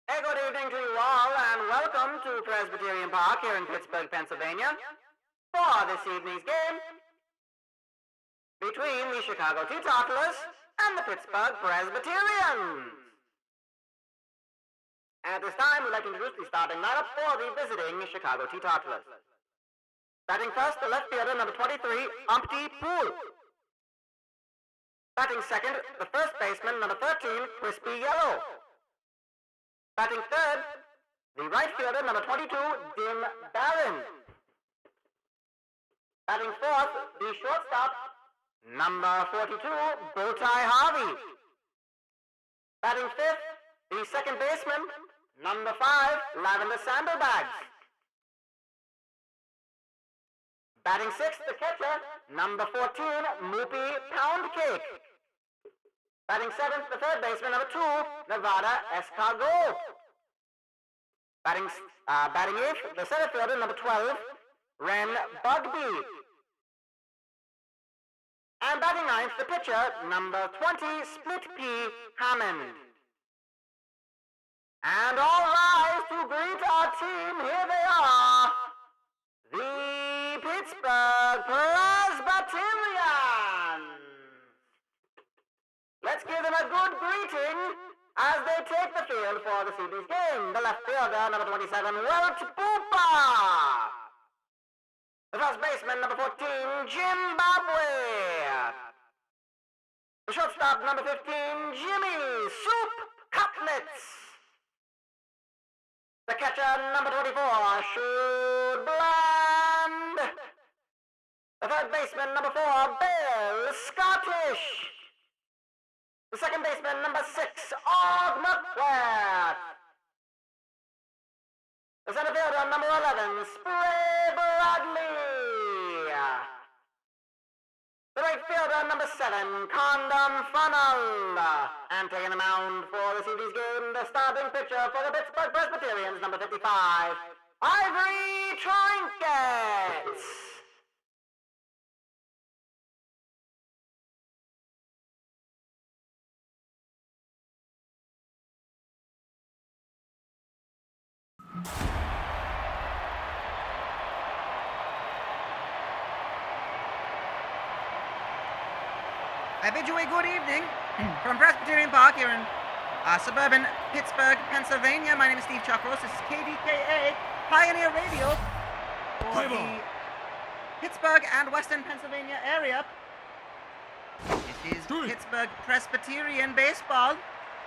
Hey, good evening to you all, and welcome to Presbyterian Park here in Pittsburgh, Pennsylvania, for this evening's game between the Chicago Teetotalers and the Pittsburgh Presbyterians. At this time, we'd like to introduce the starting lineup for the visiting Chicago Teetotalers. Batting first, the left fielder, number 23, Umpty Poole. Batting second, the first baseman, number 13, Crispy Yellow. Batting third, the right fielder, number 22, Dim Barron. Batting fourth, the shortstop, number 42, Bowtie Harvey. Batting fifth, the second baseman, number 5, Lavender Sandalbags. Batting sixth, the catcher, number 14, Moopy Poundcake. Batting seventh, the third baseman, number 2, Nevada Escargot. Batting eighth, the center fielder, number 12, Ren Bugby. And batting ninth, the pitcher, number 20, Split Pea Hammond. And all rise to greet our team. Here they are, the Pittsburgh Presbyterians. Let's give them a good greeting as they take the field for this evening's game. The left fielder, number 27, Welt Poopa. The first baseman, number 14, Zimbabwe. The shortstop, number 15, Jimmy Soup Cutlets. The catcher, number 24, Shoot Bland. The third baseman, number 4, Bill Scottish. The second baseman, number 6, Og McQuarrie. The center fielder, number 11, Spray Bradley. The right fielder, number 7, Condom Funnel. And taking the mound for this evening's game, the starting pitcher for the Pittsburgh Presbyterians, number 55, Ivory Trinkets. I bid you a good evening from Presbyterian Park here in suburban Pittsburgh, Pennsylvania. My name is Steve Chuckroast. This is KDKA Pioneer Radio for the Pittsburgh and Western Pennsylvania area. This is Pittsburgh Presbyterian baseball.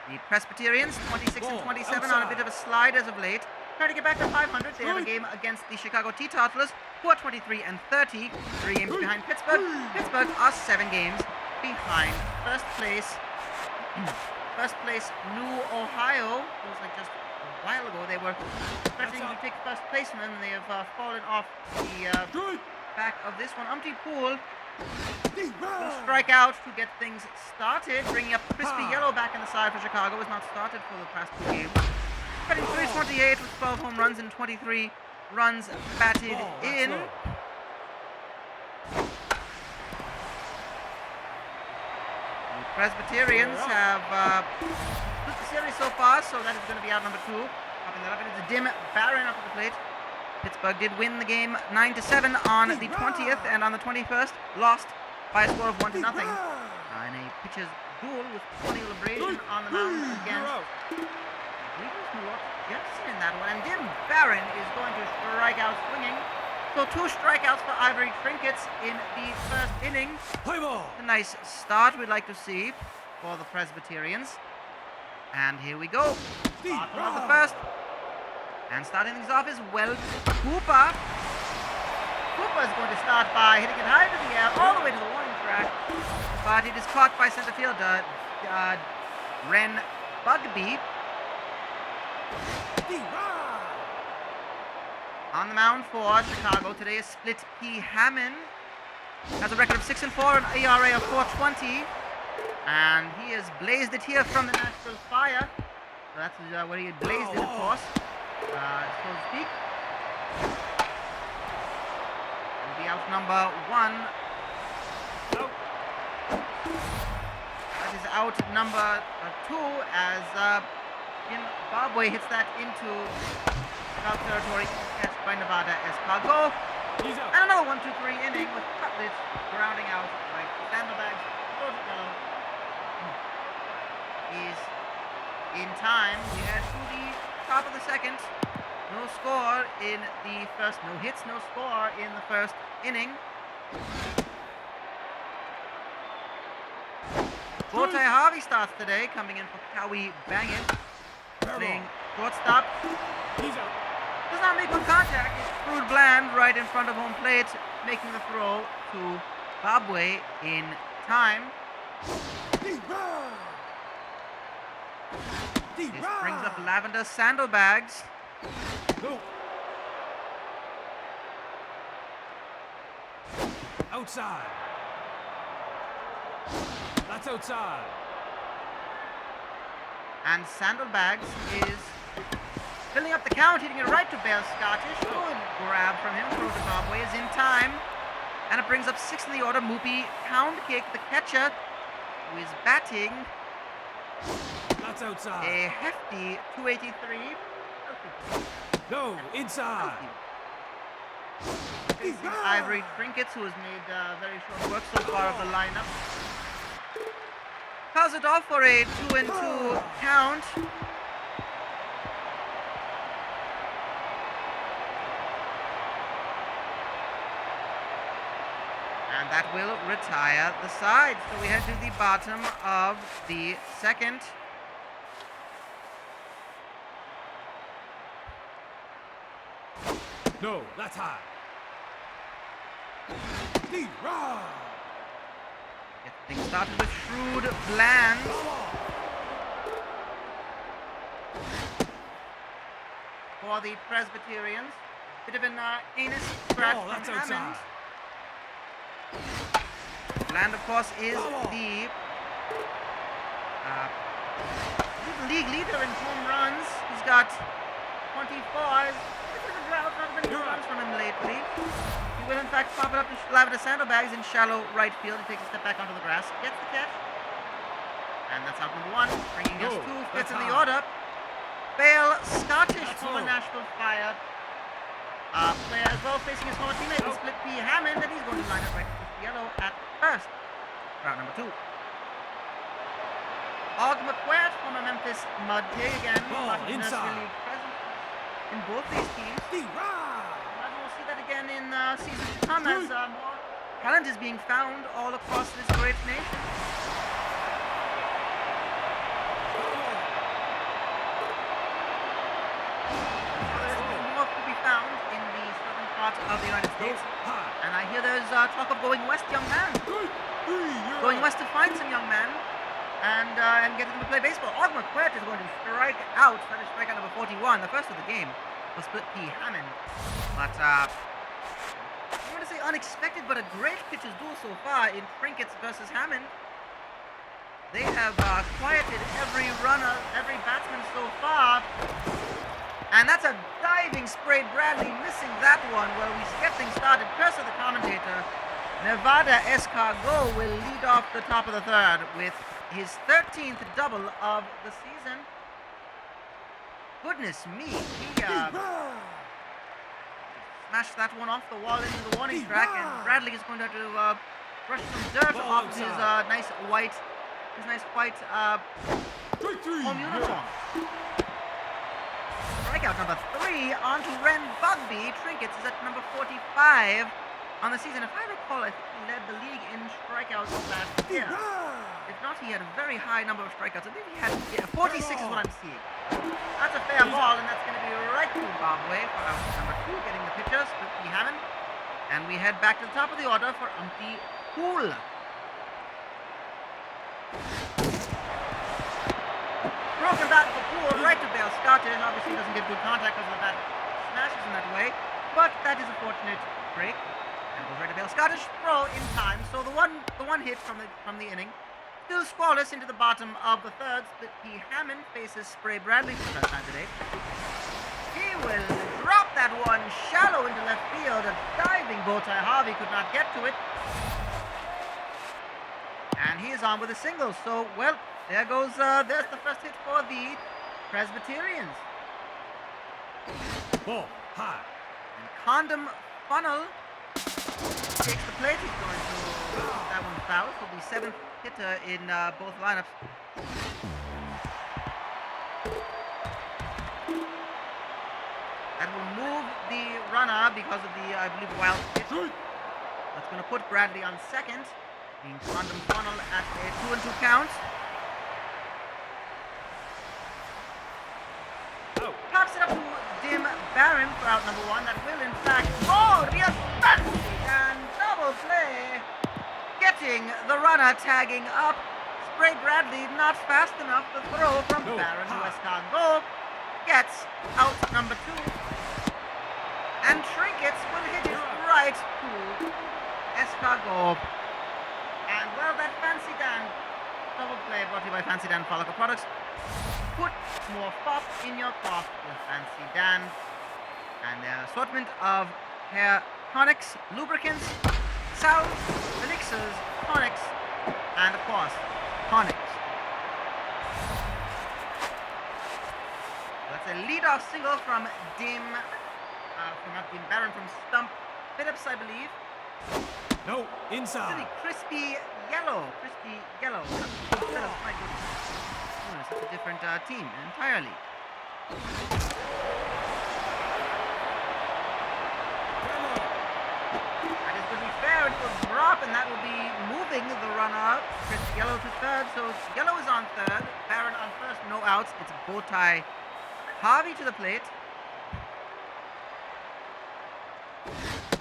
The Presbyterians, 26 and 27, on a bit of a slide as of late. Trying to get back to 500. They have a game against the Chicago Teetotalers, who are 23 and 30, 3 games behind Pittsburgh. Pittsburgh are 7 games behind first place New Ohio. It was like just a while ago they were threatening to take first place, and then they have fallen off the back of this one. Umpty Poole will strike out to get things started, bringing up Crispy Yellow back in the side for Chicago. Was not started for the past 2 games. Batting 328 with 12 home runs and 23 runs batted in. Presbyterians have split the series so far, so that is going to be out number 2. Popping that up, and it's a Dim Barron up at the plate. Pittsburgh did win the game 9-7 on the 20th, and on the 21st lost by a score of 1-0 in a pitcher's duel with Tony LeBrazian on the mound against Jefferson in that one. And Dim Barron is going to strike out swinging. So 2 strikeouts for Ivory Trinkets in the first inning. A nice start we'd like to see for the Presbyterians. And here we go. Bottom of the first. And starting things off is Welt Poopa. Poopa is going to start by hitting it high to the air, all the way to the warning track. But it is caught by center fielder Ren Bugby. On the mound for Chicago today is Split Pea Hammond. Has a record of 6-4, an ERA of 4.20, and he has blazed it here from the Nashville Fire. So that's where he blazed it, of course, so to speak. Will be out number 1. That is out number 2 as Jim Bobway hits that into foul territory, catch by Nevada Escargot. And another 1-2-3 inning with Cutlets grounding out by Sandbags. Is in time. We head to the top of the second. No score in the first. No hits, no score in the first inning. Botai Harvey starts today, coming in for Cowie Bangin. Playing shortstop. Does not make good contact. It's Fruit Bland right in front of home plate, making the throw to Bobway in time. This brings up Lavender Sandbags. Outside. That's outside. And Sandbags is filling up the count, hitting it right to Bear Scottish. Good grab from him. Throw to Bobway is in time. And it brings up 6 in the order. Moopy Pound Cake, the catcher, who is batting. That's outside. A hefty 283. No, inside. Facing Ivory Trinkets, who has made very short work so far of the lineup. Calls it off for a 2-2 count. And that will retire the side. So we head to the bottom of the second. No, that's high. Get things started with Shrewd Bland. For the Presbyterians. Bit of an anus scratch from Hammond. Bland, of course, is the league leader in home runs. He's got 24. Not many runs from him lately. He will, in fact, pop it up to Lavender Sandbags in shallow right field. He takes a step back onto the grass, gets the catch. And that's out number 1, bringing us to 5th in the order. Bale Scottish, former Nashville Fire player as well, facing his former teammate, Split P. Hammond, and he's going to line up right with yellow at first. Route number 2. Og McQuaid, former Memphis Mud Pig, again, inside. League present in both these teams. Imagine we'll see that again in seasons to come as more talent is being found all across this great nation. There's more to be found in the southern part of the United States. And I hear there's talk of going west, young man. Going west to find some young man and getting them to play baseball. Og McQuaid is going to strike out. That is strikeout number 41, the first of the game. For Split P. Hammond. But, I don't want to say unexpected, but a great pitcher's duel so far in Trinkets versus Hammond. They have quieted every runner, every batsman so far. And that's a diving spray. Bradley missing that one. Well, we get things started. Curse of the commentator. Nevada Escargot will lead off the top of the third with his 13th double of the season. Goodness me, he smashed that one off the wall into the warning track, and Bradley is going to have to brush some dirt off his nice white home uniform. Strikeout number 3 onto Ren Bugby. Trinkets is at number 45 on the season. If I recall, I think he led the league in strikeouts last year. If not, he had a very high number of strikeouts. I think he had 46 is what I'm seeing. That's a fair ball, and that's going to be right to Bobway for out number 2, getting the pitcher, Split P. Hammond. And we head back to the top of the order for Umpty Poole. Broken bat for Poole, right to Bale Scottish. Obviously, doesn't get good contact because the bat smashes in that way, but that is a fortunate break. And goes right to Bale Scottish. Throw in time. So the one hit from the inning. Still scoreless into the bottom of the third. Split P. Hammond faces Spray Bradley for the first time today. He will drop that one shallow into left field. A diving Botai Harvey could not get to it. And he is on with a single. So, well, there goes, there's the first hit for the Presbyterians. Ball high. And Condom Funnel takes the plate. He's going to that one foul. Will be 7th hitter in both lineups. That will move the runner because of the, I believe, wild pitch. That's going to put Bradley on second. Being Condom Funnel at a 2-2 count. Out. Pops it up to Dim Barron for out number 1. That will, in fact, be a fancy and double play. Getting the runner tagging up. Spray Bradley not fast enough. The throw from Barron to Escargot gets out number 2. And Trinkets will hit it right to Escargot. And well, that Fancy Dan double play brought to you by Fancy Dan Follicle Products. Put more fop in your cough with Fancy Dan. And their assortment of hair tonics, lubricants, salves, elixirs, tonics, and of course, tonics. That's a lead-off single from not Dim Barron, from Stump Phillips, I believe. No, inside. Really crispy yellow. Phillips, my goodness. Oh, such a different team entirely. That is going to be fair. It will drop, and that will be moving the runner. Crispy yellow to third, so yellow is on third. Barron on first, no outs. It's bow tie Harvey to the plate.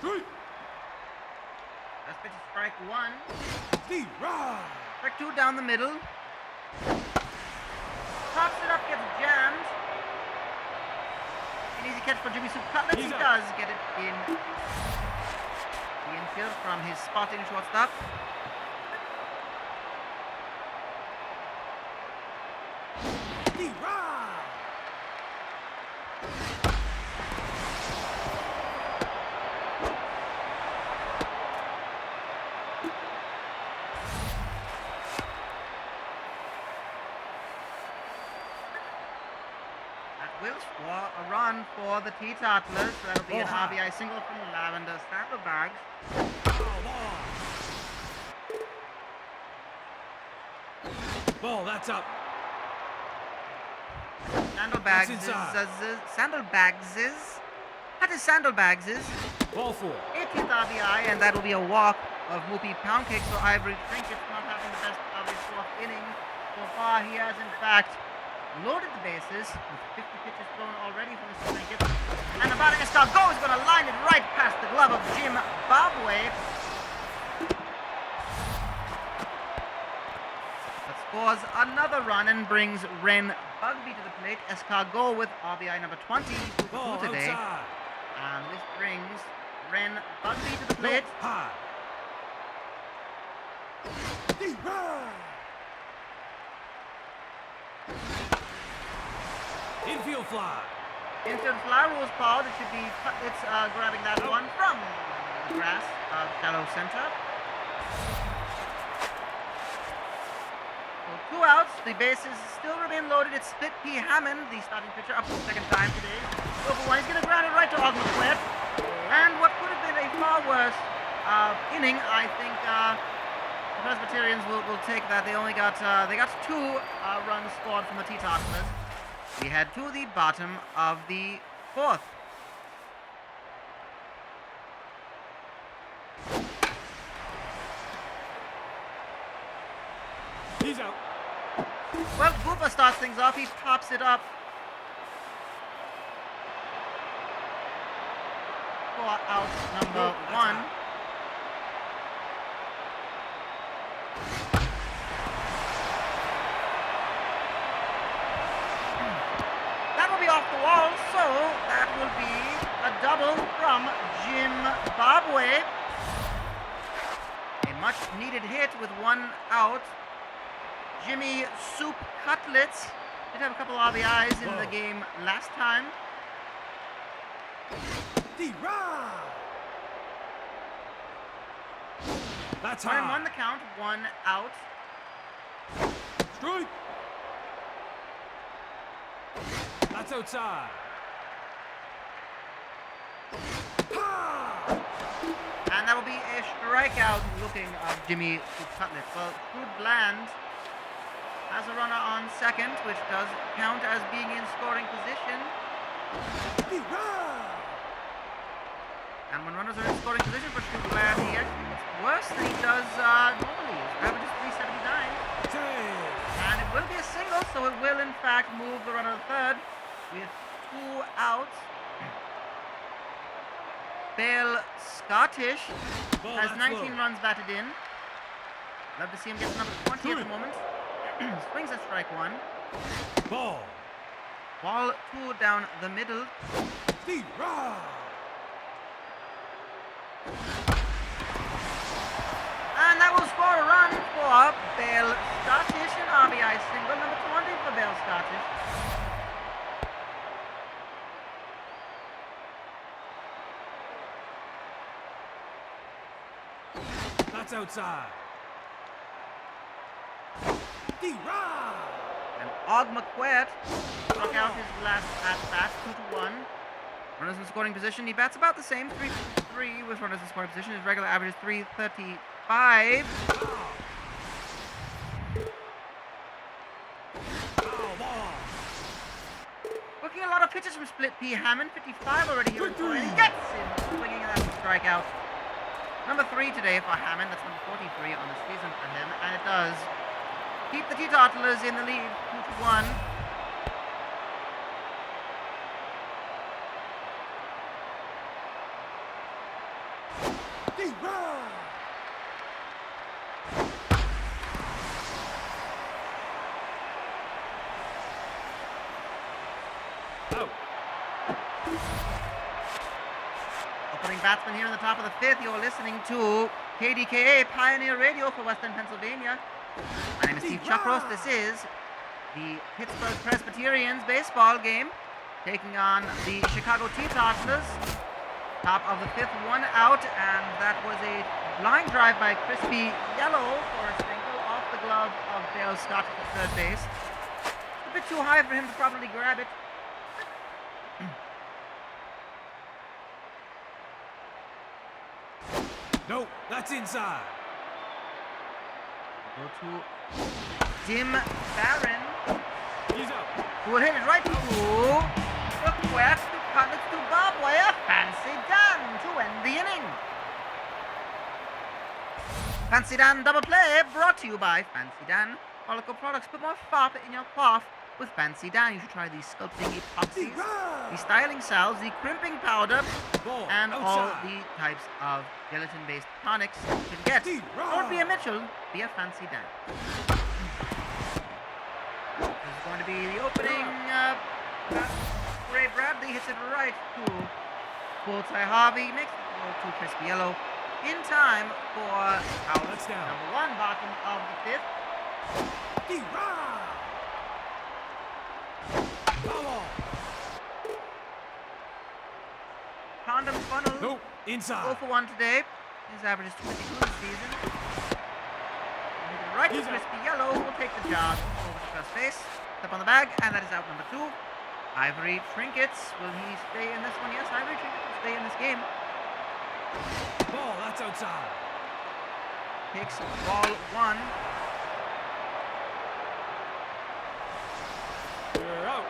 First pitch is strike 1. Strike 2 down the middle. Pops it up, gets jammed. An easy catch for Jimmy Soup Cutlets. He does get it in the infield from his spot in shortstop. Will score a run for the Teetotalers. So that'll be an RBI single from Lavender Saddlebags. Ball, that's up. Sandalbags is That is Sandalbags is Ball 4. 18th RBI, and that will be a walk of Moopy Poundcake. So Ivory Trinket's not having the best of his 4th inning so far. He has, in fact, loaded the bases with 50 pitches thrown already from Mr. Trinkett. And the batting Escargot is going to line it right past the glove of Jim Bobway. That scores another run and brings Ren Bugby to the plate. Escargot with RBI number 20 today. Outside. And this brings Ren Bugby to the plate. High. Infield fly. Infield fly rules called. It should be Cutlets grabbing that one from the grass of shallow center. So 2 outs. The bases still remain loaded. It's Split P. Hammond, the starting pitcher, up for the 2nd time today. So for 1, he's going to ground it right to Ogden Square. And what could have been a far worse inning, I think the Presbyterians will take that. They got 2 runs scored from the Teetotalers. We head to the bottom of the 4th. He's out. Well, Boopa starts things off. He pops it up for out number 1. Off the wall, so that will be a double from Jim Bobway. A much needed hit with 1 out. Jimmy Soup Cutlets did have a couple RBIs in the game last time. That's 1-1 the count, 1 out. Strike. That's outside. And that will be a strikeout looking of Jimmy Cutlet. Well, Food Bland has a runner on second, which does count as being in scoring position. And when runners are in scoring position for Food Bland, he actually gets worse than he does normally. His average is 379. And it will be a single, so it will in fact move the runner to third with 2 outs. Bale Scottish has 19 runs batted in. Love to see him get to number 20 at the moment. Swings at strike 1. Ball. Ball 2 down the middle. Steve Ross. And that will score a run for Bale Scottish, an RBI single, number 20 for Bale Scottish. That's outside. D-Rod. And Og McQuaid struck out his last at-bat, 2-1. Runners in scoring position, he bats about the same, 3-3 with runners in scoring position. His regular average is 335. Looking a lot of pitches from Split P. Hammond, 55 already here in the and he gets him, swinging and that's a strikeout. Number 3 today for Hammond, that's number 43 on the season for him, and it does keep the Teetotalers in the lead, 2-1. Opening batsman here in the top of the 5th. You're listening to KDKA Pioneer Radio for Western Pennsylvania. My name is Steve Chuckroast. This is the Pittsburgh Presbyterians baseball game taking on the Chicago Teetotalers. Top of the 5th, 1 out, and that was a line drive by Crispy Yellow for a single off the glove of Bale Scott at third base. A bit too high for him to properly grab it. No, that's inside. Go to Jim Barron, He's out. who will hit it right to the quest to Cutlets to Bob Wire. Fancy Dan to end the inning. Fancy Dan double play brought to you by Fancy Dan. Follicle products, put more fop in your cough with Fancy Dan. You should try the sculpting epoxies, the styling salves, the crimping powder, and all the types of gelatin-based tonics you can get. Don't be a Mitchell, be a Fancy Dan. This is going to be the opening. Ray Bradley hits it right to Bullseye Harvey, makes it go to Crispy Yellow in time for out number 1, bottom of the 5th. Condom Funnel. Nope, inside. 0 for 1 today. His average is 22 this season. Right to Crispy Yellow will take the jog over to first base. Step on the bag, and that is out number 2. Ivory Trinkets. Will he stay in this one? Yes, Ivory Trinkets will stay in this game. Ball, that's outside. Takes ball 1. You're out.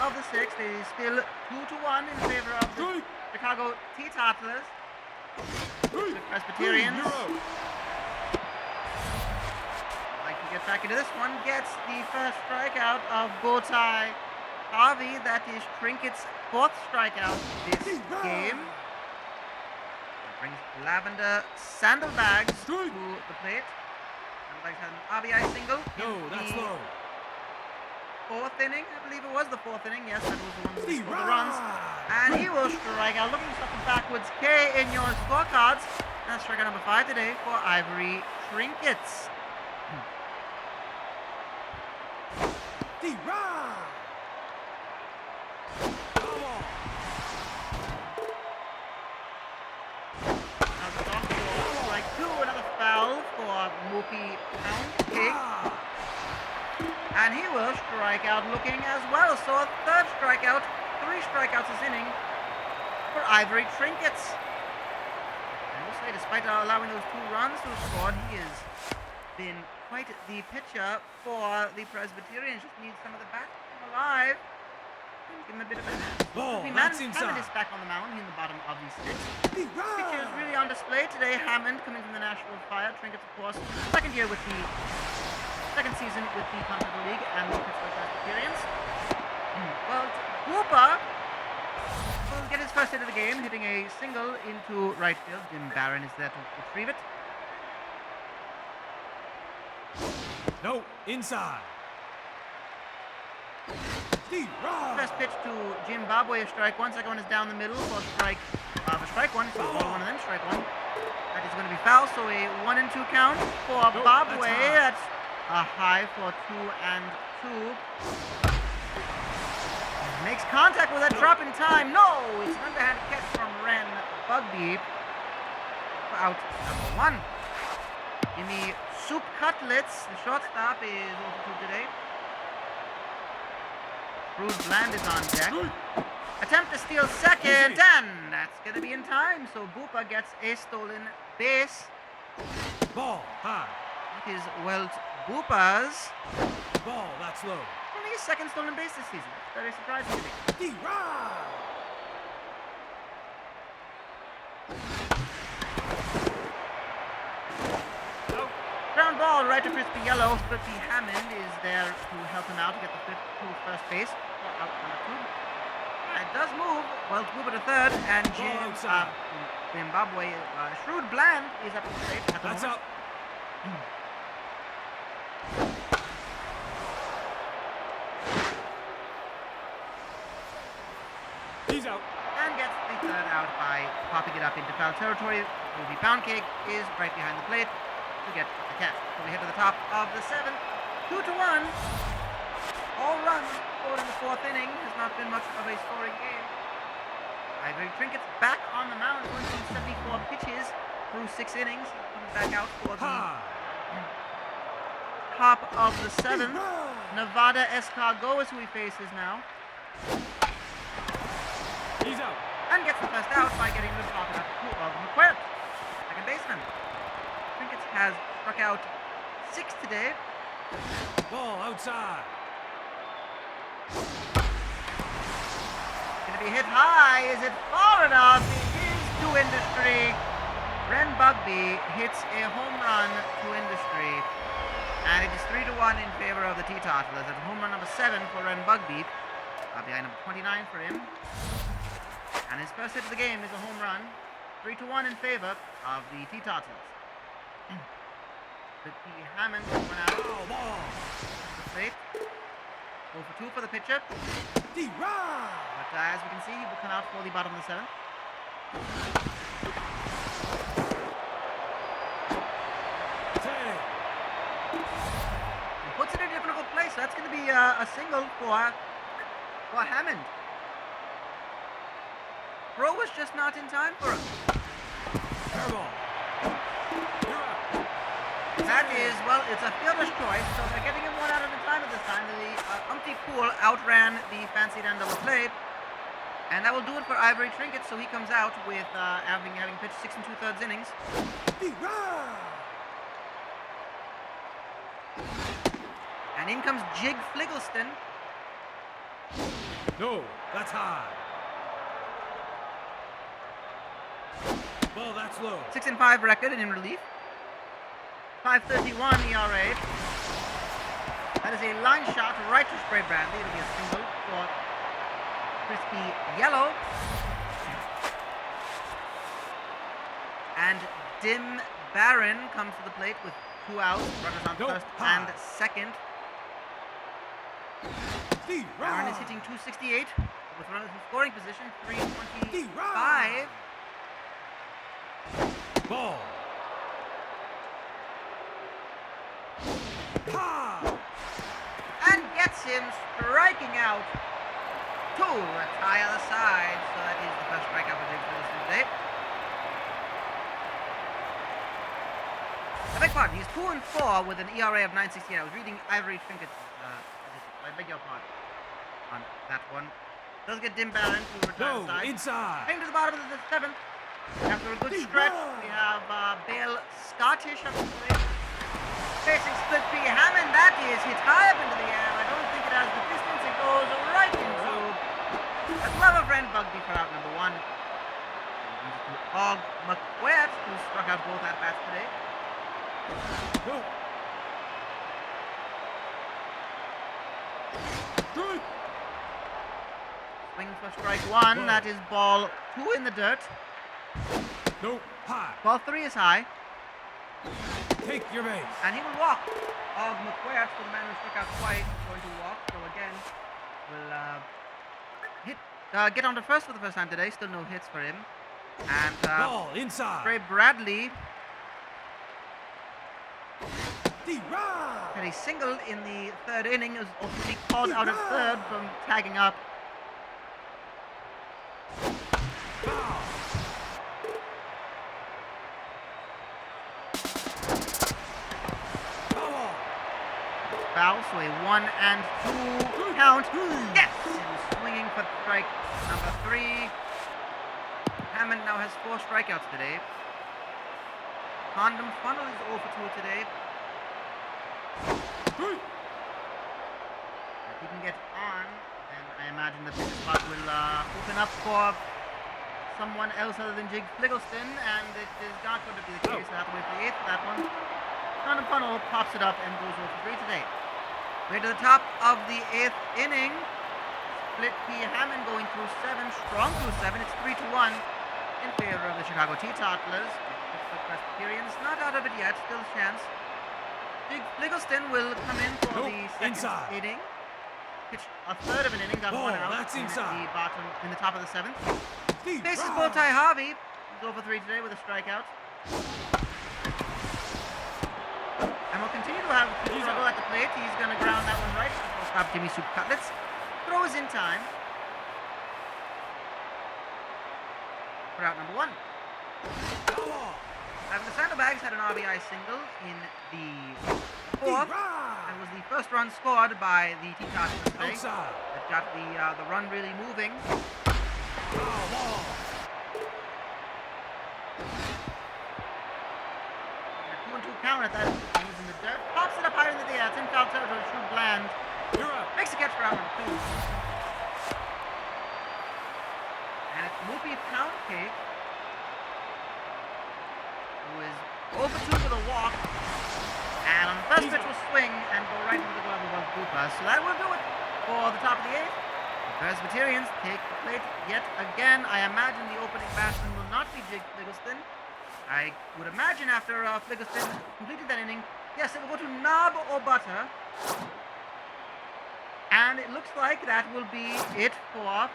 Of the 6th, it is still 2-1 in favor of the Chicago Teetotalers. The Presbyterians, like to get back into this one, gets the first strikeout of Bowtie Harvey. That is Trinket's 4th strikeout this game. That brings Lavender Sandalbags to the plate. Sandalbags had an RBI single. No, that's low. 4th inning, I believe it was the 4th inning. Yes, that was the one that scored the runs. And he will strike out. Looking stuff the backwards K in your scorecards. And that's strikeout number 5 today for Ivory Trinkets. D-Rod! Come on! Now the dog for strike 2, another foul for Mookie Pound Cake. And he will strike out looking as well. So a third strikeout, 3 strikeouts this inning for Ivory Trinkets. And we'll say, despite allowing those 2 runs to score, he has been quite the pitcher for the Presbyterians. Just needs some of the bats to come alive. Give him a bit of a Ball, Hammond that's inside. is back on the mound in the bottom of the 6th. Pitchers really on display today. Hammond coming from the Nashville Fire. Trinkets, of course, second season with the Continental League and the Pittsburgh Presbyterians. Well, Hooper will get his first hit of the game, hitting a single into right field. Jim Barron is there to retrieve it. No, inside. D-Rod! First pitch to Zimbabwe is strike 1. Second one is down the middle for strike 1. So ball 1 and then strike 1. That is going to be foul. So a 1-2 count for Bobway. That's a high for 2-2. Makes contact with a drop in time. No, it's an underhand catch from Ren Bugby for out number 1. Jimmy Soup Cutlets, the shortstop, is also 2 today. Rude Bland is on deck. Attempt to steal second, and that's going to be in time. So Boopa gets a stolen base. Ball, high. It is Welt Boopa's Ball, that's low. only his second stolen base this season. Very surprising to me. D-Rod! No. Ground ball right to Crispy Yellow. Crispy Hammond is there to help him out to get the fifth to first base. Out number 2. It does move. Well, Boopa to third, and Zimbabwe. Shrewd Bland is up to the plate at the That's moment. up. He's out. And gets the third out by popping it up into foul territory. Ruby Poundcake is right behind the plate to get the catch. So we head to the top of the 7th. 2-1. All runs scored in the 4th inning. Has not been much of a scoring game. Ivory Trinkets back on the mound, going through 74 pitches through 6 innings. Comes back out for the top of the 7th. Nevada Escargot is who he faces now. He's out. And gets the first out by getting the pop up of McQuarrie, second baseman. Trinkets has struck out 6 today. Ball outside. Gonna be hit high. Is it far enough? It is to industry. Ren Bugby hits a home run to industry. And it is 3-1 in favor of the Teetotalers. That's home run number 7 for Ren Bugby. Behind number 29 for him. And his first hit of the game is a home run. 3-1 in favor of the Teetotalers. The Hammond went out. Ball. The plate. 0 for 2 for the pitcher. D-Rod! But as we can see, he will come out for the bottom of the 7th. And puts it in a difficult place. So that's going to be a single for Hammond. Throw was just not in time for him. Airball. You're out. That is, well, it's a fielder's choice, so they're getting him 1 out at a time at this time. The Umpty Pool outran the fancied end double play. And that will do it for Ivory Trinket, so he comes out with having pitched 6 2/3 innings. And in comes Jig Fliggleston. No, that's high. Ball, that's low. 6-5 record and in relief. 5.31 ERA. That is a line shot right to Spray Bradley. It'll be a single for Crispy Yellow. And Dim Barron comes to the plate with 2 outs. Runners on first and second. Barron is hitting .268 with runners in scoring position. 325. Ball. And gets him striking out 2. A tie on the side, so that is the first strikeout for Jake Phillips today. I beg pardon, he's 2-4 with an ERA of 9.68. I was reading Ivory Trinket. I beg your pardon on that one. Does get Dim Barron to return No, side. inside. Heading to the bottom of the 7th. After a good stretch, we have Bale Scottish up the plate. Facing Split P. Hammond, that is hit high up into the air. I don't think it has the distance. It goes right into a clever friend Bugby for out number 1. Og McQuaid, who struck out both at bats today. No. Good. Swing for strike 1. Whoa. That is ball 2 in the dirt. No. High. Ball 3 is high. Take your base. And he will walk. Og McQuaid, the man who struck out twice, is going to walk. So again, will get on to first for the first time today. Still no hits for him. And Ball inside. Trey Bradley D-Rod. had a single in the 3rd inning. Was ultimately called out at 3rd from tagging up. Foul. Foul. Foul, so a 1-2 count. Yes! He was swinging for strike number 3. Hammond now has 4 strikeouts today. Condom Funnel is 0 for 2 today. If he can get on, then I imagine the pitch spot will open up for someone else other than Jig Fliggleston, and it is not going to be the case. I have to wait for the 8th for that one. Condom Funnel pops it up and goes 0 for 3 today. We're to the top of the 8th inning. Split P. Hammond going through 7, strong through 7. It's 3-1 in favor of the Chicago Teetotalers. Pittsburgh Presbyterians not out of it yet, still a chance. Jig Fliggleston will come in for the 2nd inning. Pitched a 3rd of an inning, got Ball, 1 out that's inside. in the top of the 7th. D-Rod. Faces Bowtie Harvey. He's over 3 today with a strikeout. And we'll continue to have a struggle at the plate. He's going to ground that one right. We'll stop Jimmy Soup Cutlets. Throw is in time. For out number 1. The Saddlebags had an RBI single in the 4th. And was the first run scored by the Teetotalers today. Outside. That got the run really moving. Ball. And a 2-2 count at that. He was in the dirt. Pops it up higher into the air. It's in foul territory. Shoot Bland. You're up. Makes a catch for out number 2. And it's Moopy Poundcake, who is 0 for 2 with a walk. And on the first pitch will swing and go right into the glove of Bupa. So that will do it for the top of the 8th. The Presbyterians take the plate yet again. I imagine the opening batsman will not be Jig Fliggleston. I would imagine after Fliggleston completed that inning, yes, it will go to Knob or Butter. And it looks like that will be it for...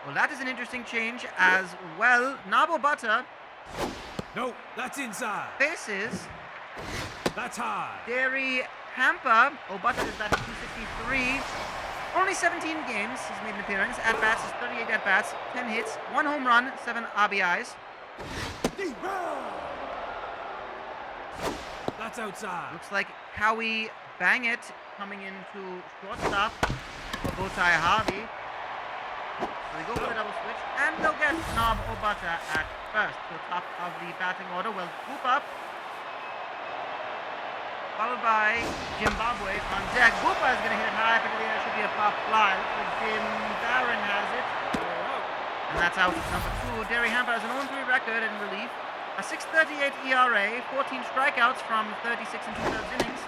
Well, that is an interesting change as well. Knob or Butter No, that's inside. faces That's high. Dairy Hamper. Butter is batting 263. Only 17 games he's made an appearance. At-bats is 38 at-bats, 10 hits, 1 home run, 7 RBIs. That's outside. Looks like Howie Bangett coming into shortstop for Bowtie Harvey. So they go for the double switch, and they'll get Knob or Butter at first. So top of the batting order will swoop up, followed by Zimbabwe on deck. Bupa is going to hit it high up into the air. Should be a pop fly. Looks like Jim Barron has it. And that's out number 2. Derry Hamper has an 0-3 record in relief. A 6.38 ERA, 14 strikeouts from 36 and 2/3 innings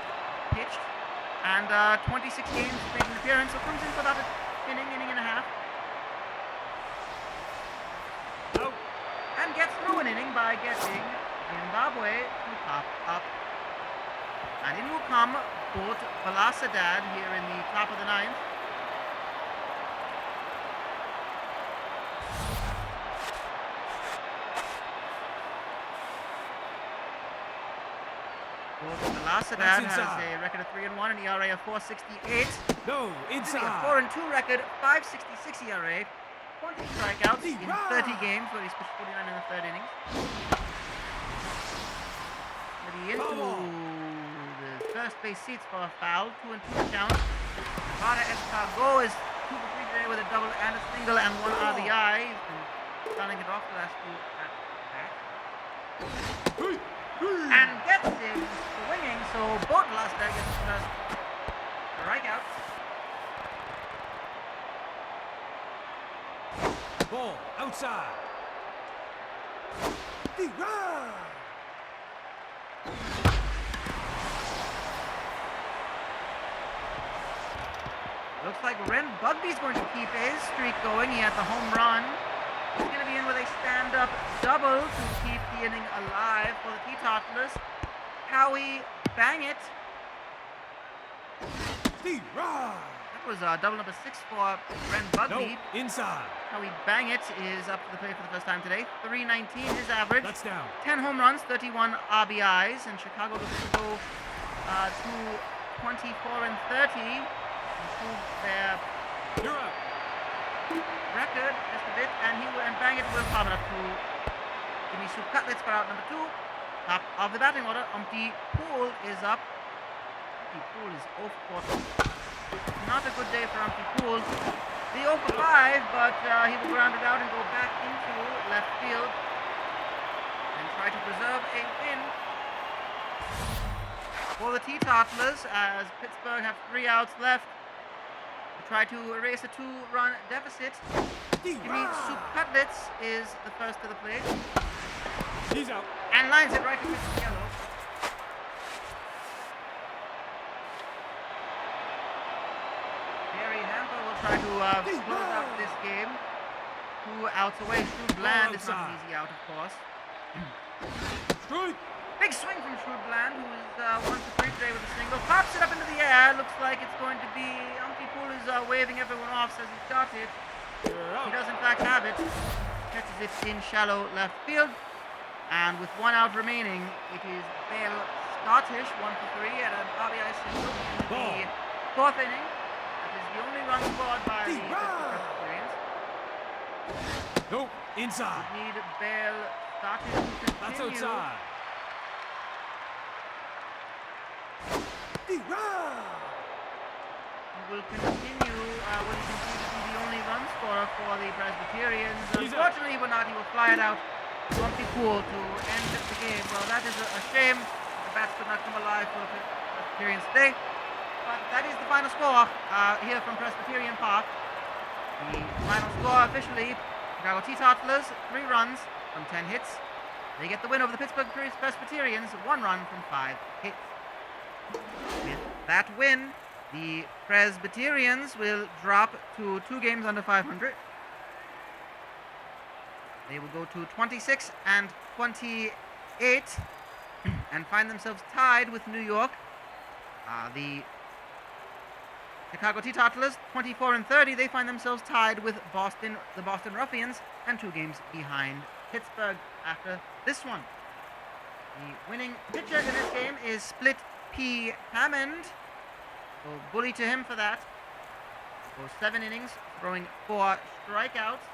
pitched, and 26 games made an appearance. So comes in for about an inning and a half. And gets through an inning by getting Zimbabwe to pop up. And in will come Bolt Valasadad here in the top of the 9th. Bolt Asadad has inside. a record of 3-1, an ERA of 4.68. No, A inside. 4-2 record, 5.66 ERA, 20 strikeouts in 30 games, where he's pitched 49 in the third innings. Maybe into the first base seats for a foul, 2-2 count. Nevada Escargot is 2 for 3 today with a double and a single and 1 RBI. He's been starting it off the last 2 at bat. And gets him swinging, so both last guy gets the first strikeout. Ball outside. D-run. Looks like Ren Bugby's going to keep his streak going. He had the home run. He's going to be in with a stand-up double to keep the inning alive for the Teetotalers. Howie Bangit. D-run. That was double number 6 for Ren Bugby. No, inside. Howie Bangit is up to the plate for the first time today. 319 his average. That's down. 10 home runs, 31 RBIs, and Chicago looking to go to 24 and 30. Improve their You're up. record just a bit, and Bangit will palm it up to Jimmy Soup Cutlets for out number 2. Top of the batting order, Umpty Poole is up. Umpty Poole is 0 for 4. Not a good day for Umpty Poole. The 0 for 5, but he will ground it out and go back into left field and try to preserve a win for the Teetotalers as Pittsburgh have 3 outs left to try to erase a 2-run deficit. Jimmy Soup Cutlets is the first to the plate. He's out. And lines it right to Mr. Yellow. Gary Hamper will try to close out this game. 2 outs away. Shrewd Bland is not an easy out, of course. Strike. Big swing from Shrewd Bland, who is 1 for 3 today with a single. Pops it up into the air. Looks like it's going to be Umpty Poole is waving everyone off, says he shot it. He does in fact have it. Catches it in shallow left field. And with 1 out remaining, it is Bale Scottish, 1 for 3 at an RBI single in the 4th inning. That is the only run scored by the Presbyterians. No, inside. We need Bale Scottish to continue. That's outside. D-run. He will continue, will he continue to be the only run scorer for the Presbyterians? Unfortunately, he will not. He will fly it out. Umpty Poole to end the game. Well, that is a shame. The bats could not come alive for the Presbyterians today. But that is the final score here from Presbyterian Park. The final score officially, Chicago Teetotalers, 3 runs from 10 hits. They get the win over the Pittsburgh Presbyterians, 1 run from 5 hits. With that win, the Presbyterians will drop to 2 games under 500. They will go to 26 and 28 and find themselves tied with New York. The Chicago Teetotalers, 24 and 30, they find themselves tied with the Boston Ruffians, and 2 games behind Pittsburgh after this one. The winning pitcher in this game is Split P. Hammond. So bully to him for that. Goes 7 innings, throwing 4 strikeouts.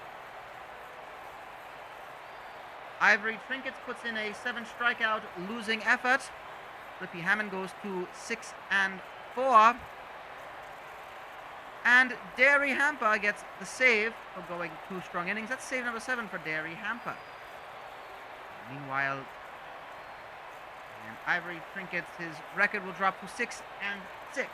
Ivory Trinkets puts in a 7 strikeout losing effort. Flippy Hammond goes to 6 and 4. And Derry Hamper gets the save for going 2 strong innings. That's save number 7 for Derry Hamper. Meanwhile, Ivory Trinkets, his record will drop to 6 and 6.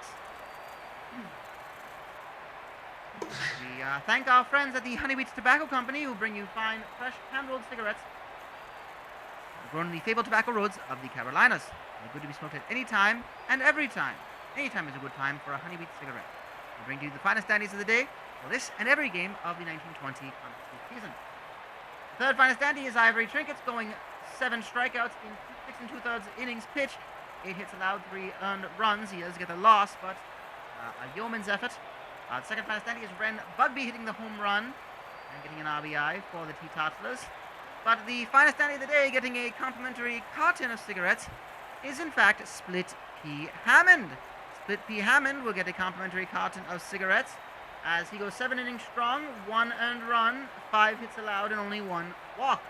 We thank our friends at the Honeybeats Tobacco Company who bring you fine, fresh, hand-rolled cigarettes grown in the fabled tobacco roads of the Carolinas. They're good to be smoked at any time and every time. Any time is a good time for a Honeybeat cigarette. We bring you the finest dandies of the day for this and every game of the 1920 competition season. The third finest dandy is Ivory Trinkets, going 7 strikeouts in 6 2/3 innings pitched, 8 hits allowed, 3 earned runs. He does get a loss, but a yeoman's effort. The second finest dandy is Ren Bugby, hitting the home run and getting an RBI for the Teetotalers. But the finest dandy of the day, getting a complimentary carton of cigarettes, is in fact Split P. Hammond. Split P. Hammond will get a complimentary carton of cigarettes as he goes 7 innings strong, 1 earned run, 5 hits allowed, and only 1 walk.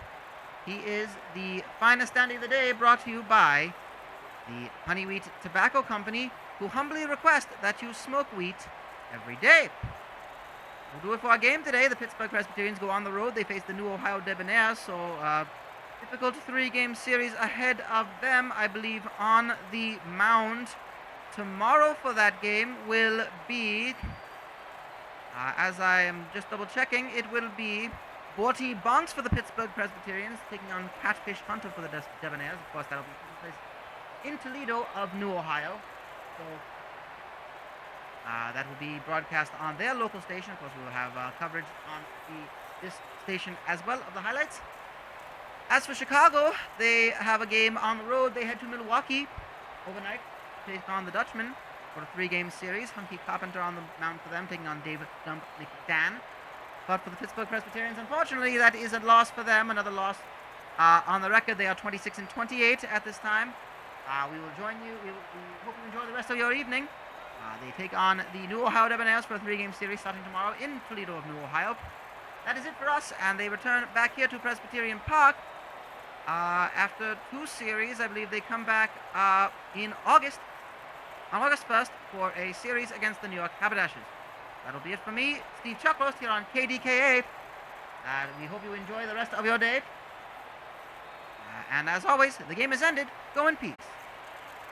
He is the finest dandy of the day, brought to you by the Honey Wheat Tobacco Company, who humbly request that you smoke wheat every day. We'll do it for our game today. The Pittsburgh Presbyterians go on the road. They face the New Ohio Debonaires, so difficult 3-game series ahead of them. I believe on the mound tomorrow for that game will be, as I am just double checking, it will be Borty Bonks for the Pittsburgh Presbyterians taking on Catfish Hunter for the Debonaires. Of course, that'll be taking place in Toledo of New Ohio. So that will be broadcast on their local station. Of course, we will have coverage on this station as well of the highlights. As for Chicago, they have a game on the road. They head to Milwaukee overnight to take on the Dutchmen for a 3-game series. Hunky Carpenter on the mound for them, taking on David Dump McDan. But for the Pittsburgh Presbyterians, unfortunately, that is a loss for them. Another loss on the record. They are 26-28 at this time. We will join you. We hope you enjoy the rest of your evening. They take on the New Ohio Debonaires for a 3-game series starting tomorrow in Toledo of New Ohio. That is it for us, and they return back here to Presbyterian Park after 2 series. I believe they come back in August, on August 1st, for a series against the New York Haberdashers. That'll be it for me, Steve Chuckroast, here on KDKA. We hope you enjoy the rest of your day. And as always, the game is ended. Go in peace.